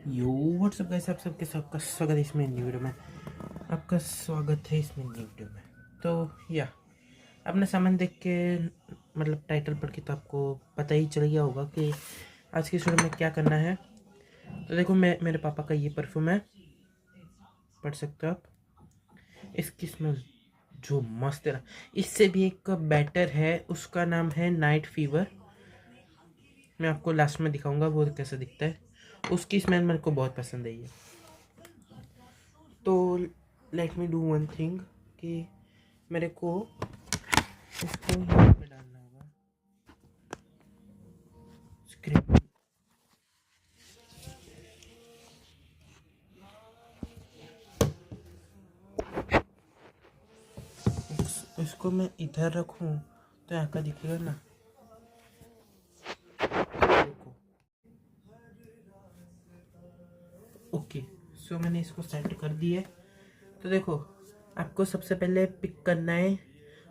यो WhatsApp guys, आप सबके सबका स्वागत है इसमें न्यू वीडियो में। आपका स्वागत है इसमें न्यू वीडियो में। तो या अपना सामान देख के मतलब टाइटल पढ़ के तो आपको पता ही चल गया होगा कि आज की वीडियो में क्या करना है। तो देखो, मेरे पापा का ये परफ्यूम है, पढ़ सकते हो आप। इसकी स्मेल जो मस्त है ना, इससे भी एक बेटर है, उसका नाम है नाइट फीवर। मैं आपको लास्ट में दिखाऊंगा वो कैसा दिखता है। उसकी स्मेल मेरे को बहुत पसंद आई है। तो let me do one thing कि मेरे को इसको यहाँ पे डालना होगा स्क्रीन। इसको मैं इधर रखूँ तो यहाँ का दिखेगा ना, देखो। ओके, सो मैंने इसको सेट कर दिया। तो देखो, आपको सबसे पहले पिक करना है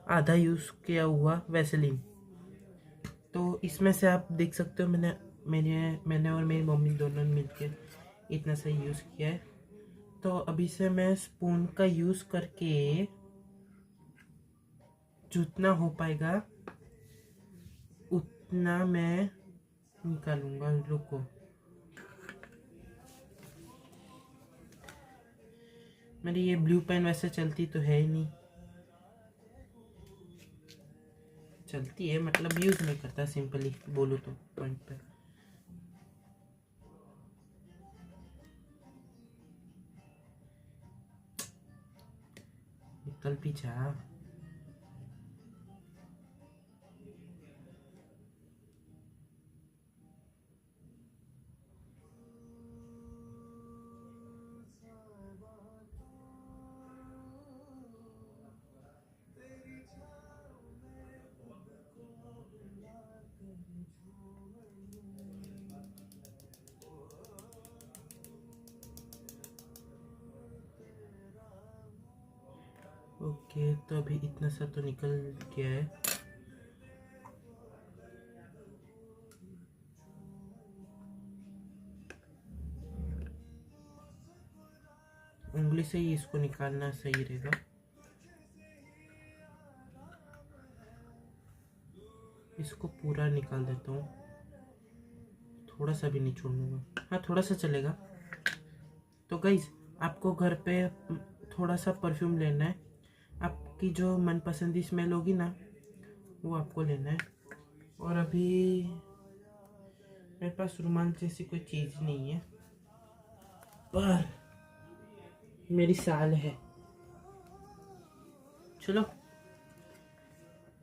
आधा यूज़ किया हुआ वैसलीन। तो इसमें से आप देख सकते हो मैंने और मेरी मम्मी दोनों ने मिलकर इतना सा यूज़ किया है। तो अभी से मैं स्पून का यूज़ करके जितना हो पाएगा उतना मैं निकालूंगा। रुको, मेरी ये ब्लू पेन वैसे चलती तो है ही नहीं, चलती है मतलब यूज़ नहीं करता, सिंपली बोलो तो पॉइंट पे। निकल भी जा। ओके, तो अभी इतना सा तो निकल गया है। उंगली से ही इसको निकालना सही रहेगा। इसको पूरा निकाल देता हूँ, थोड़ा सा भी नहीं छोड़ूंगा। हाँ, थोड़ा सा चलेगा। तो गाइज, आपको घर पे थोड़ा सा परफ्यूम लेना है। आपकी जो मनपसंदी स्मेल होगी ना, वो आपको लेना है। और अभी मेरे पास रुमाल जैसी कोई चीज़ नहीं है, पर मेरी साल है। चलो,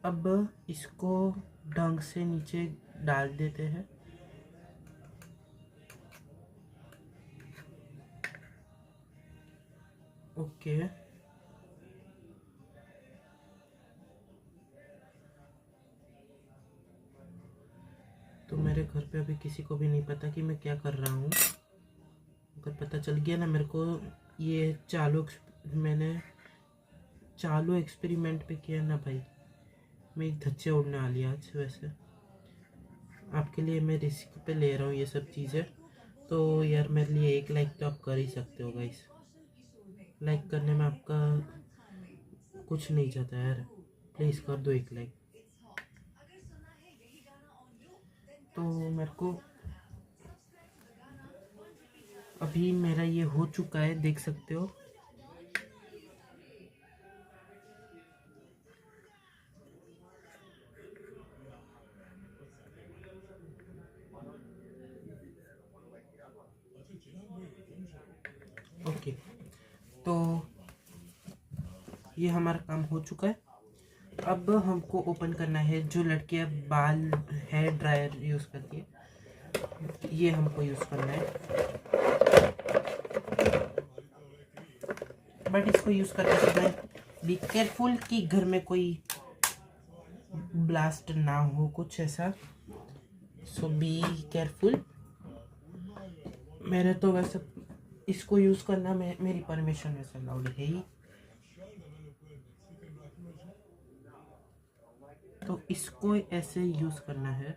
अब इसको ढंग से नीचे डाल देते हैं। ओके, तो मेरे घर पे अभी किसी को भी नहीं पता कि मैं क्या कर रहा हूँ। अगर पता चल गया ना मेरे को, ये मैंने चालू एक्सपेरिमेंट पे किया ना भाई, मैं एक धच्चे उड़ने वाली आज। वैसे आपके लिए मैं रिस्क पे ले रहा हूँ ये सब चीज़ें। तो यार, मेरे लिए एक लाइक तो आप कर ही सकते हो गाइस। लाइक करने में आपका कुछ नहीं जाता यार, प्लीज़ कर दो एक लाइक। तो मेरे को अभी मेरा ये हो चुका है, देख सकते हो। ओके, तो ये हमारा काम हो चुका है। अब हमको ओपन करना है। जो लड़कियां बाल हेयर ड्रायर यूज़ करती है, ये हमको यूज़ करना है। बट इसको यूज़ करते समय बी केयरफुल कि घर में कोई ब्लास्ट ना हो, कुछ ऐसा। सो बी केयरफुल। मेरे तो वैसे इसको यूज़ करना मेरी परमिशन वैसे अलाउड है ही। तो इसको ऐसे यूज़ करना है।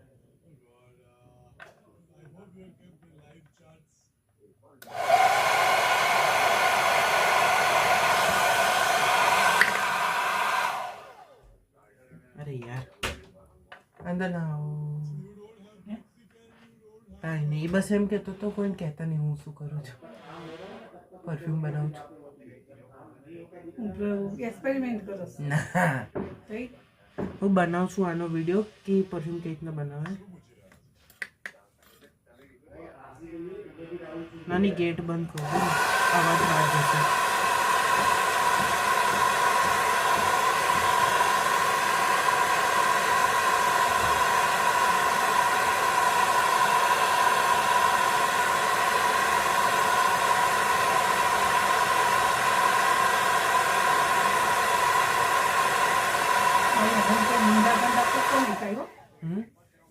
अरे यार अंदर ना आओ કાંઈ નહીં બસ એમ કહેતો તો કોઈને કહેતા નહીં હું શું કરું છું પરફ્યુમ બનાવું છું એક્સપેરિમેન્ટ કરો ના થઈ હું બનાવું છું આનો વિડીયો કે પરફ્યુમ કેવી રીતના બનાવે નાની ગેટ બંધ કરો અવાજ બહાર જશે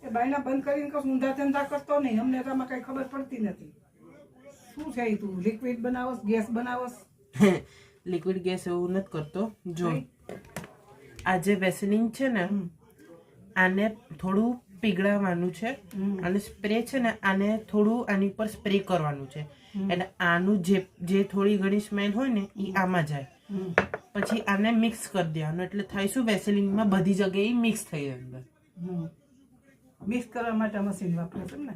બાયના બંધ કરીને કશું ઊંધા ધંધા કરતો નહીં અમને આમાં કઈ ખબર પડતી નથી શું છે તું લિક્વિડ બનાવસ ગેસ બનાવસ લિક્વિડ ગેસ એવું નથી કરતો જો આ જે વેસલિન છે ને આને થોડું પીગળાવવાનું છે અને સ્પ્રે છે ને આને થોડું આની પર સ્પ્રે કરવાનું છે એટલે આનું જે થોડી ઘણી સ્મેલ હોય ને એ આમાં જાય પછી આને મિક્સ કરી દેવાનું એટલે થાય શું વેસલિનમાં બધી જગ્યાએ મિક્સ થઈ જાય અંદર મિક્સ કરવા માટે મશીન વાપરે છે ને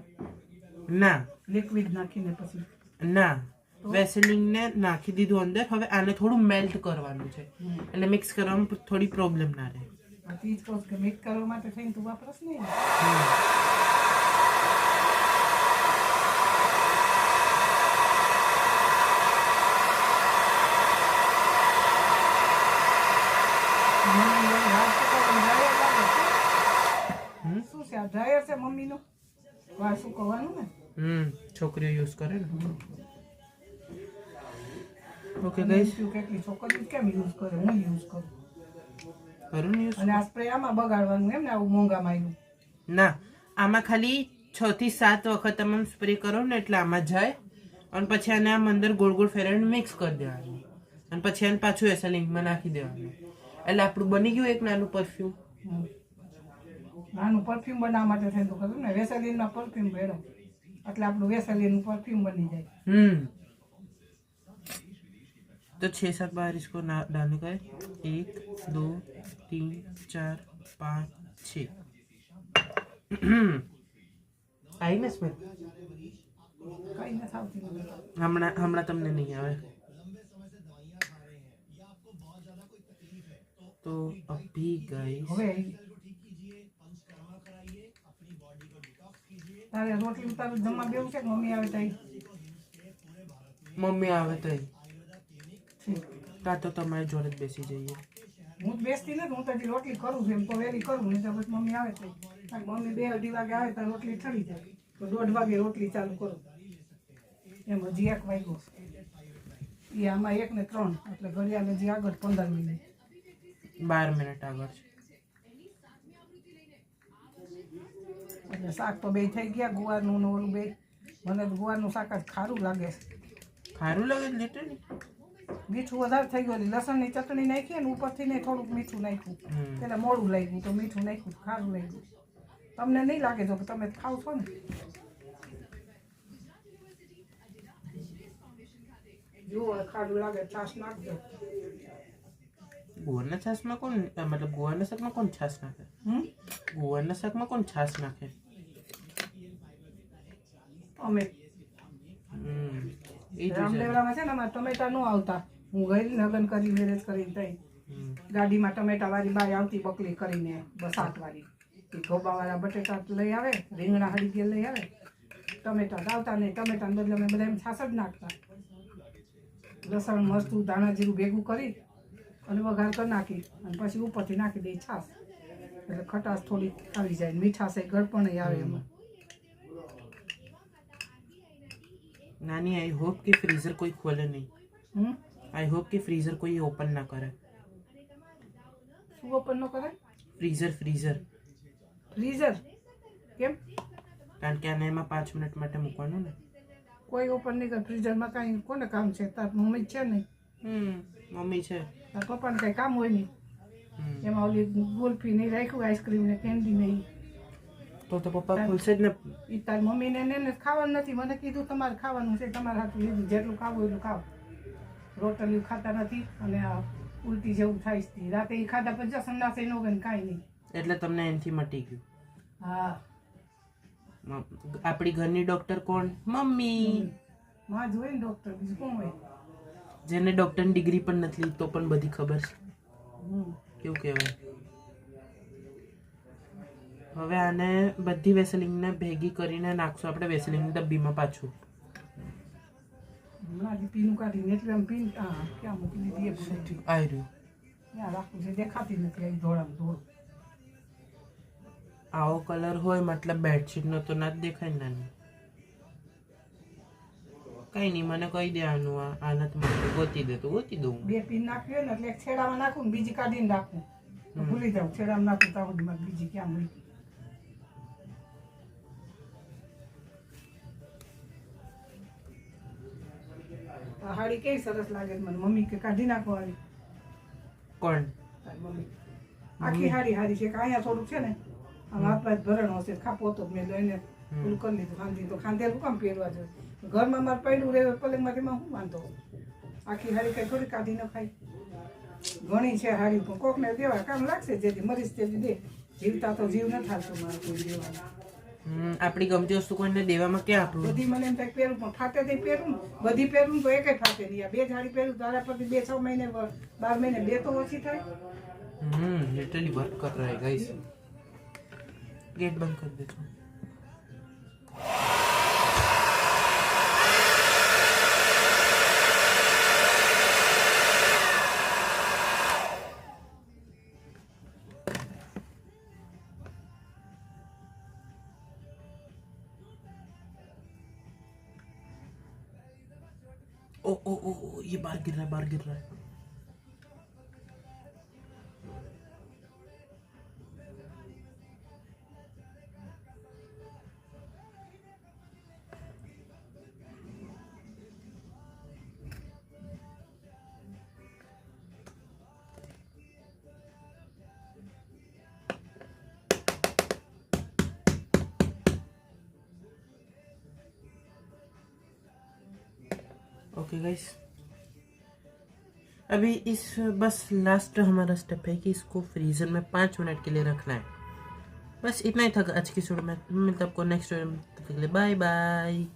ના લિક્વિડ નાખીને પછી ના વેસલિનને નાખી દીધું અંદર હવે આને થોડું મેલ્ટ કરવાનું છે એટલે મિક્સ કરવામાં થોડી પ્રોબ્લેમ ના રહે ઈ જ કહું કે મિક્સ કરવા માટે થઈને તું વાપરસ નહીં શું છે આ ડ્રાયર છે મમ્મીનું વાળ સુકવવાનું ને છોકરીઓ યુઝ કરે ને ઓકે ગાઈસ કેટલી છોકરીઓ કેમ યુઝ કરે હું યુઝ કરું કરું ને અને આ સ્પ્રે આમાં બગાડવાનું એમ ને આવું મોંઘામાં આવ્યું ના આમાં ખાલી 6 થી 7 વખત તમે સ્પ્રે કરો ને એટલે આમાં જાય અને પછી આને આમ અંદર ગોળ ગોળ ફેરવીને મિક્સ કરી દેવાનું અને પછી આને પાછું વેસલિનમાં નાખી દેવાનું એટલે આપણું બની ગયું એક નાનું પરફ્યુમ નાનું પરફ્યુમ બનાવવા માટે થઈને તો કરું ને વેસલિનમાં પરફ્યુમ ભેળો એટલે આપણું વેસલિનનું પરફ્યુમ બની જાય तो 6-7 बार इसको डालने का है 1 2 3 4 5 6 आई ना इसमें કઈ ન થાવતી हमारा तुमने नहीं आवे तो अभी गाइस હવે તારે રોટલી ઉતારું જમવા બેવું છે કે મમ્મી આવે તઈ मम्मी आवे तो તા તો તમારી જોડે જ બેસી જઈએ હું જ બેસતી નથી હું તો હજી રોટલી કરું છું એમ તો વેલી કરું નહીં તો પછી મમ્મી આવે તઈ મમ્મી 2-2:30 વાગે આવે તો રોટલી ઠરી જાય તો 1:30 વાગે રોટલી ચાલુ કરું એમ હજી 1 વાગ્યો એ આમાં 1 ને 3 એટલે ઘડિયાળ હજી આગળ 15 મિનિટ 12 મિનિટ આગળ છે એટલે શાક તો બે થઈ ગયા ગુવારનું ને ઓલું બે મને તો ગુવારનું શાક જ ખારું લાગે છે ખારું લાગે લેટર મીઠું વધારે થઈ ગયું લસણની ચટણી નાખી અને ઉપરથી ને થોડુંક મીઠું નાખ્યું એટલે મોડું લાગ્યું તો મીઠું નાખ્યું ખારું લાગ્યું તમને નહીં લાગે જો કે તમે ખાવ છો ને જો ખારું લાગે છાશ નાખજો ગુવારના છાશમાં કોણ मतलब ગુવારના શાકમાં કોણ છાશ નાખે ગુવારના શાકમાં કોણ છાશ નાખે અમે રામદેવરામાં છે ને અમારે ટમેટા ન આવતા હું ગઈ લગ્ન કરી મેરેજ કરીને તઈ ગાડીમાં ટમેટા વાળી બાઈ આવતી બકલી કરીને બસાત વાળી એ ગોબાવાળા બટેટા લઈ આવે રીંગણા હળી ગયેલ લઈ આવે ટમેટા આવતા નહીં ટમેટા બદલે અમે બધા એમ છાશ જ નાખતા લસણ મરચું ધાણા જીરું ભેગું કરી અને વઘાર કરી નાખી અને પછી ઉપરથી નાખી દઈ છાશ એટલે ખટાશ થોડી આવી જાય મીઠાશ એ ગળપણ આવે એમાં नानी आई होप कि फ्रीजर कोई खोले नहीं आई होप कि फ्रीजर कोई ओपन ना करे શું ઓપન ન કરે फ्रीजर फ्रीजर ફ્રીઝર કેમ કારણ કે આને એમાં 5 મિનિટ માટે મૂકવાનું ને કોઈ ઓપન નહીં કરે ફ્રીઝરમાં કાંઈ કોને કામ છે તાર મમ્મી છે નહીં મમ્મી છે તાર પપ્પાને કાંઈ કામ હોય નહીં એમાં ઓલી ગુલ્ફી નહીં રાખ્યું આઈસ્ક્રીમ ને કેન્ડી નહીં તો પપ્પા ખોલશે જ ને. ઈ તારી મમ્મીને ને ખાવાનું નથી. મને કીધું તમારે ખાવાનું છે, તમારે હાથું લીધું, જેટલું ખાવું એટલું ખાવ. રોટલી ખાતા નથી અને આ ઉલટી જેવું થાય છે. રાતે ઈ ખાધા પછી સંડાસે નો ગઈ કાંઈ નહીં. એટલે તમને એનથી મટી ગયું. હા, આપણી ઘરની ડોક્ટર કોણ? મમ્મી. માં જોઈ ને ડોક્ટર, બીજું કોણ હોય? જેને ડોક્ટરની ડિગ્રી પણ નથી લીધી તો પણ બધી ખબર છે. કેવું કહેવાય. હવે આને બધી વેસલિંગને ભેગી કરીને નાખશું આપણે વેસલિંગની ડબ્બીમાં પાછું. હમણાં પીનું કાઢીને એટલે આમ પીન ક્યાં મૂકી દીધી એ ભૂલી આવી રહ્યું. ત્યાં રાખવું છે, દેખાતી નથી. અહીં ધોળામાં ધોળ. આવો કલર હોય મતલબ બેડશીટનો તો ના જ દેખાય ને. કઈ નહીં, મને કહી દેવાનું આના તો મને ગોતી દે તો ગોતી દઉં. 2 પીન નાખવી હોય ને એટલે એક છેડામાં નાખું ને બીજી કાઢીને રાખું. ભૂલી જાઉં છેડામાં નાખું તો મારે બીજી ક્યાં મૂકી. આ હાડી કેવી સરસ લાગે છે મને. મમ્મી કે કાઢી નાખો હાડી. કોણ? તારી મમ્મી. આખી હાડી હારી છે કે અહીંયા થોડુંક છે ને આમ હાથ પાથ ભરણ હશે. ખાપો તો મેં લઈને પૂરું કરી લીધું. ખાંધી તો ખાંધેલું કામ પહેરવા જોઈએ. ઘરમાં મારે પડ્યું રહે પલંગમાંથી માં શું વાંધો. આખી હાડી કઈ થોડી કાઢી ન ખાય. ઘણી છે હાડી પણ કોકને દેવા કામ લાગશે. જેથી મરીશ તેથી દે. જીવતા તો જીવ ન થતું મારે કોઈ દેવાના. આપણી ગમતી વસ્તુ કોઈને દેવામાં ક્યાં આપણું. બધી મને એમ થાય પહેરું પણ ફાટે તે પહેરું બધી પહેરું તો એકે ફાટે નહીં. આ 2 સાડી પહેરું તારા પરથી 2-6 મહિને 12 મહિને 2 તો ઓછી થાય. લિટરલી વર્ક કર રહા है गाइस. गेट बंद कर देता हूँ. ओ ओ ओ ये बाहर गिर रहा है, बाहर गिर रहा है. ओके गाइस, अभी इस बस लास्ट हमारा स्टेप है कि इसको फ्रीजर में 5 मिनट के लिए रखना है. बस इतना ही था आज की वीडियो में. मिलता आपको नेक्स्ट वीडियो में. तब तक के लिए बाय बाय.